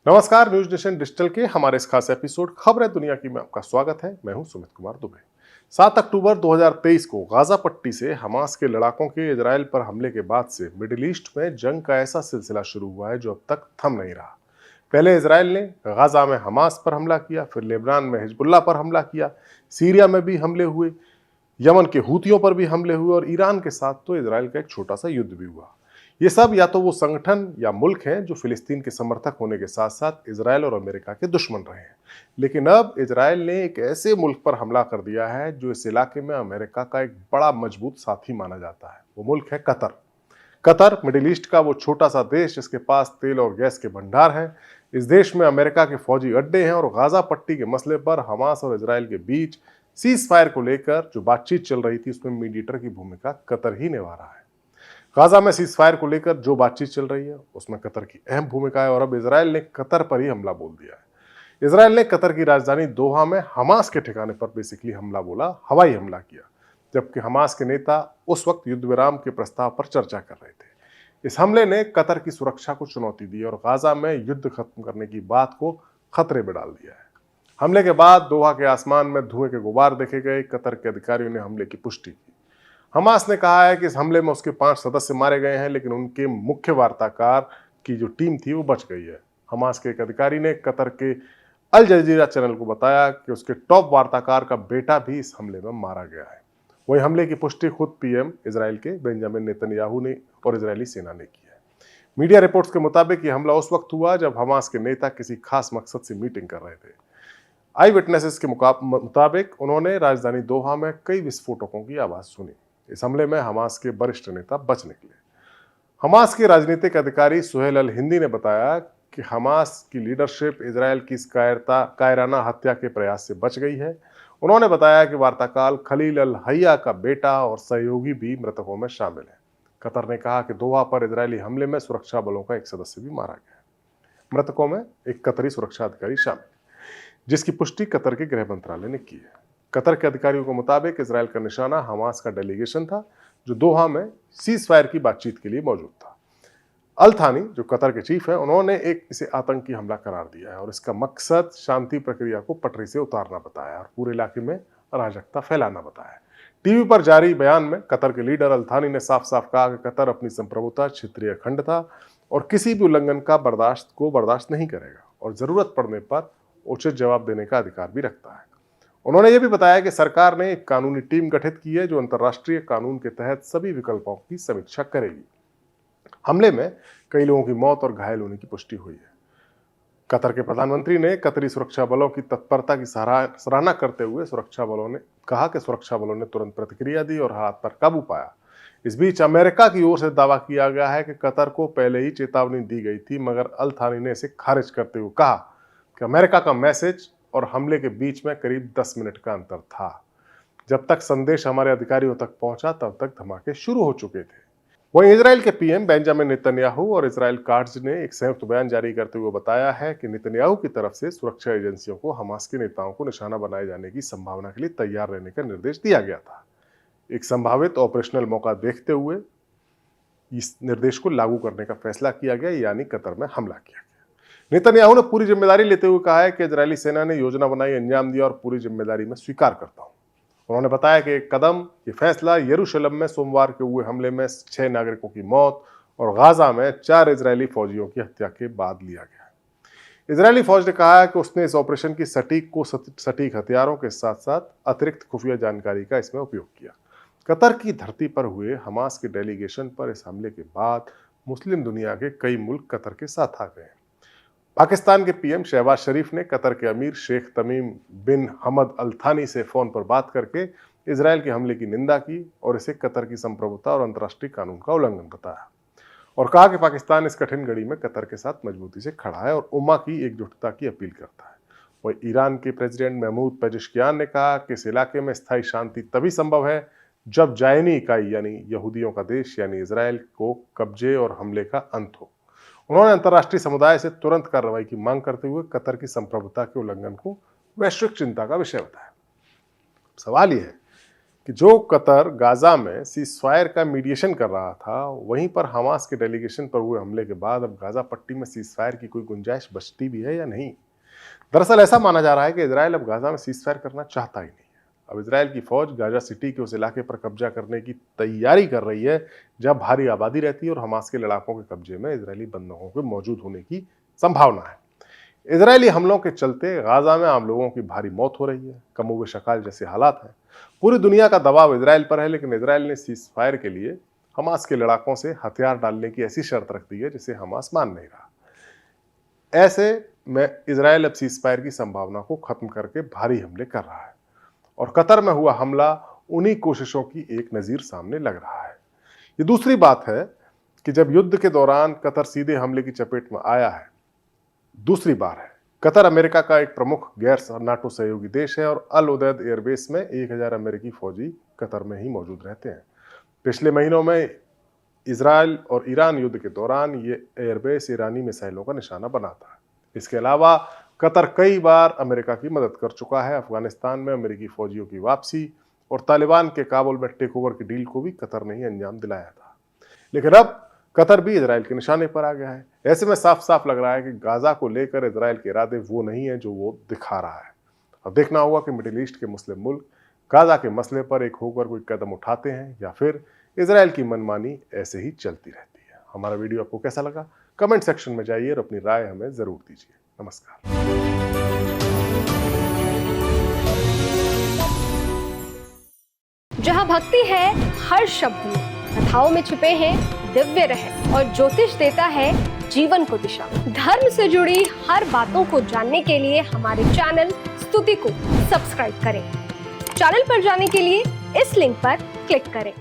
नमस्कार, news nation digital के हमारे इस खास एपिसोड खबरें दुनिया की में आपका स्वागत है। मैं हूं सुमित कुमार दुबे। 7 अक्टूबर 2023 को गाजा पट्टी से हमास के लड़ाकों के इजराइल पर हमले के बाद से मिडिल ईस्ट में जंग का ऐसा सिलसिला शुरू हुआ है जो अब तक थम नहीं रहा। पहले इजराइल ने गाजा में हमास पर हमला किया, फिर लेबनान में हिजबुल्लाह पर हमला किया, सीरिया में भी हमले हुए, यमन के हूतियों पर भी हमले हुए और ईरान के साथ तो इजराइल का एक छोटा सा युद्ध भी हुआ। ये सब या तो वो संगठन या मुल्क हैं जो फिलिस्तीन के समर्थक होने के साथ साथ इजराइल और अमेरिका के दुश्मन रहे हैं। लेकिन अब इजराइल ने एक ऐसे मुल्क पर हमला कर दिया है जो इस इलाके में अमेरिका का एक बड़ा मजबूत साथी माना जाता है। वो मुल्क है कतर। कतर मिडिल ईस्ट का वो छोटा सा देश जिसके पास तेल और गैस के भंडार हैं। इस देश में अमेरिका के फौजी अड्डे हैं और गाजा पट्टी के मसले पर हमास और इजराइल के बीच सीज फायर को लेकर जो बातचीत चल रही थी उसमें मीडिएटर की भूमिका कतर ही निभा रहा है। गाजा में सीज फायर को लेकर जो बातचीत चल रही है उसमें कतर की अहम भूमिका है और अब इजराइल ने कतर पर ही हमला बोल दिया है। इजराइल ने कतर की राजधानी दोहा में हमास के ठिकाने पर बेसिकली हमला बोला, हवाई हमला किया, जबकि हमास के नेता उस वक्त युद्ध विराम के प्रस्ताव पर चर्चा कर रहे थे। इस हमले ने कतर की सुरक्षा को चुनौती दी और गाजा में युद्ध खत्म करने की बात को खतरे में डाल दिया है। हमले के बाद दोहा के आसमान में धुएं के गुबार देखे गए। कतर के अधिकारियों ने हमले की पुष्टि की। हमास ने कहा है कि इस हमले में उसके 5 सदस्य मारे गए हैं, लेकिन उनके मुख्य वार्ताकार की जो टीम थी वो बच गई है। हमास के एक अधिकारी ने कतर के अल जजीरा चैनल को बताया कि उसके टॉप वार्ताकार का बेटा भी इस हमले में मारा गया है। वही हमले की पुष्टि खुद पीएम इजराइल के बेंजामिन नेतन्याहू ने और इजरायली सेना ने की है। मीडिया रिपोर्ट्स के मुताबिक यह हमला उस वक्त हुआ जब हमास के नेता किसी खास मकसद से मीटिंग कर रहे थे। आई विटनेसेस के मुताबिक उन्होंने राजधानी दोहा में कई विस्फोटकों की आवाज सुनी। इस हमले में हमास के वरिष्ठ नेता बच निकले। हमास के राजनीतिक अधिकारी सुहेल अल हिंदी ने बताया कि हमास की लीडरशिप इजराइल की इस कायराना हत्या के प्रयास से बच गई है। उन्होंने बताया कि वार्ताकार खलील अल हैया का बेटा और सहयोगी भी मृतकों में शामिल है। कतर ने कहा कि दोहा पर इजरायली हमले में सुरक्षा बलों का एक सदस्य भी मारा गया है। मृतकों में एक कतरी सुरक्षा अधिकारी शामिल, जिसकी पुष्टि कतर के गृह मंत्रालय ने की है। कतर के अधिकारियों के मुताबिक इजराइल का निशाना हमास का डेलीगेशन था जो दोहा में सीज फायर की बातचीत के लिए मौजूद था। अल थानी जो कतर के चीफ है, उन्होंने इसे आतंकी हमला करार दिया है और इसका मकसद शांति प्रक्रिया को पटरी से उतारना बताया और पूरे इलाके में अराजकता फैलाना बताया। टीवी पर जारी बयान में कतर के लीडर अल थानी ने साफ साफ कहा कि कतर अपनी संप्रभुता, क्षेत्रीय अखंडता और किसी भी उल्लंघन का बर्दाश्त नहीं करेगा और जरूरत पड़ने पर उचित जवाब देने का अधिकार भी रखता है। उन्होंने यह भी बताया कि सरकार ने एक कानूनी टीम गठित की है जो अंतर्राष्ट्रीय कानून के तहत सभी विकल्पों की समीक्षा करेगी। हमले में कई लोगों की मौत और घायल होने की पुष्टि हुई है। कतर के प्रधानमंत्री ने कतरी सुरक्षा बलों की तत्परता की सराहना करते हुए सुरक्षा बलों ने तुरंत प्रतिक्रिया दी और हालात पर काबू पाया। इस बीच अमेरिका की ओर से दावा किया गया है कि कतर को पहले ही चेतावनी दी गई थी, मगर अल थानी ने इसे खारिज करते हुए कहा कि अमेरिका का मैसेज और हमले के बीच में करीब 10 मिनट का अंतर था। जब तक संदेश हमारे अधिकारियों तक पहुंचा तब तक धमाके शुरू हो चुके थे। वहीं इजराइल के पीएम बेंजामिन नेतन्याहू और इजराइल कार्ड्स ने एक संयुक्त बयान जारी करते हुए बताया है कि नेतन्याहू की तरफ से सुरक्षा एजेंसियों को हमास के नेताओं को निशाना बनाए जाने की संभावना के लिए तैयार रहने का निर्देश दिया गया था। एक संभावित ऑपरेशनल मौका देखते हुए इस निर्देश को लागू करने का फैसला किया गया, यानी कतर में हमला किया गया। नेतन्याहू ने पूरी जिम्मेदारी लेते हुए कहा है कि इजरायली सेना ने योजना बनाई, अंजाम दिया और पूरी जिम्मेदारी में स्वीकार करता हूं। उन्होंने बताया कि ये फैसला यरूशलेम में सोमवार के हुए हमले में 6 नागरिकों की मौत और गाजा में 4 इजरायली फौजियों की हत्या के बाद लिया गया। इजरायली फौज ने कहा है कि उसने इस ऑपरेशन की सटीक हथियारों के साथ साथ अतिरिक्त खुफिया जानकारी का इसमें उपयोग किया। कतर की धरती पर हुए हमास के डेलीगेशन पर इस हमले के बाद मुस्लिम दुनिया के कई मुल्क कतर के साथ आ गए। पाकिस्तान के पीएम शहबाज शरीफ ने कतर के अमीर शेख तमीम बिन हमद अल थानी से फोन पर बात करके इजराइल के हमले की निंदा की और इसे कतर की संप्रभुता और अंतर्राष्ट्रीय कानून का उल्लंघन बताया और कहा कि पाकिस्तान इस कठिन घड़ी में कतर के साथ मजबूती से खड़ा है और उम्मा की एकजुटता की अपील करता है। वही ईरान के प्रेसिडेंट महमूद पेजेश्कियान ने कहा कि इस इलाके में स्थायी शांति तभी संभव है जब जायनी इकाई यानी यहूदियों का देश यानी इजराइल को कब्जे और हमले का अंत हो। उन्होंने अंतर्राष्ट्रीय समुदाय से तुरंत कार्रवाई की मांग करते हुए कतर की संप्रभुता के उल्लंघन को वैश्विक चिंता का विषय बताया। सवाल यह है कि जो कतर गाजा में सीज़फायर का मीडिएशन कर रहा था, वहीं पर हमास के डेलीगेशन पर हुए हमले के बाद अब गाजा पट्टी में सीज़फायर की कोई गुंजाइश बचती भी है या नहीं। दरअसल ऐसा माना जा रहा है कि इजराइल अब गाजा में सीज़फायर करना चाहता ही नहीं है। अब इजराइल की फौज गाजा सिटी के उस इलाके पर कब्जा करने की तैयारी कर रही है जहां भारी आबादी रहती है और हमास के लड़ाकों के कब्जे में इजरायली बंधकों के मौजूद होने की संभावना है। इजरायली हमलों के चलते गाजा में आम लोगों की भारी मौत हो रही है, कमोबेश अकाल जैसे हालात हैं। पूरी दुनिया का दबाव इजराइल पर है, लेकिन इजराइल ने सीज़फायर के लिए हमास के लड़ाकों से हथियार डालने की ऐसी शर्त रख दी है जिसे हमास मान नहीं रहा। ऐसे में इजराइल अब सीज़फायर की संभावना को खत्म करके भारी हमले कर रहा है और कतर में हुआ हमला उन्हीं कोशिशों की एक नज़ीर सामने लग रहा है। ये दूसरी बात है कि जब युद्ध के दौरान कतर सीधे हमले की चपेट में आया है, दूसरी बार है। कतर अमेरिका का एक प्रमुख गैर नाटो सहयोगी देश है और अल उदैद एयरबेस में 1000 अमेरिकी फौजी कतर में ही मौजूद रहते हैं। पिछले महीनों में इजराइल और ईरान युद्ध के दौरान ये एयरबेस ईरानी मिसाइलों का निशाना बना था। इसके अलावा कतर कई बार अमेरिका की मदद कर चुका है। अफगानिस्तान में अमेरिकी फौजियों की वापसी और तालिबान के काबुल में टेक ओवर की डील को भी कतर ने ही अंजाम दिलाया था। लेकिन अब कतर भी इजराइल के निशाने पर आ गया है। ऐसे में साफ साफ लग रहा है कि गाजा को लेकर इजराइल के इरादे वो नहीं है जो वो दिखा रहा है। अब देखना होगा कि मिडिल ईस्ट के मुस्लिम मुल्क गाजा के मसले पर एक होकर कोई कदम उठाते हैं या फिर इजराइल की मनमानी ऐसे ही चलती रहती है। हमारा वीडियो आपको कैसा लगा कमेंट सेक्शन में जाइए और अपनी राय हमें जरूर दीजिए। नमस्कार। जहाँ भक्ति है हर शब्द में, कथाओं में छुपे हैं दिव्य रहस्य और ज्योतिष देता है जीवन को दिशा। धर्म से जुड़ी हर बातों को जानने के लिए हमारे चैनल स्तुति को सब्सक्राइब करें। चैनल पर जाने के लिए इस लिंक पर क्लिक करें।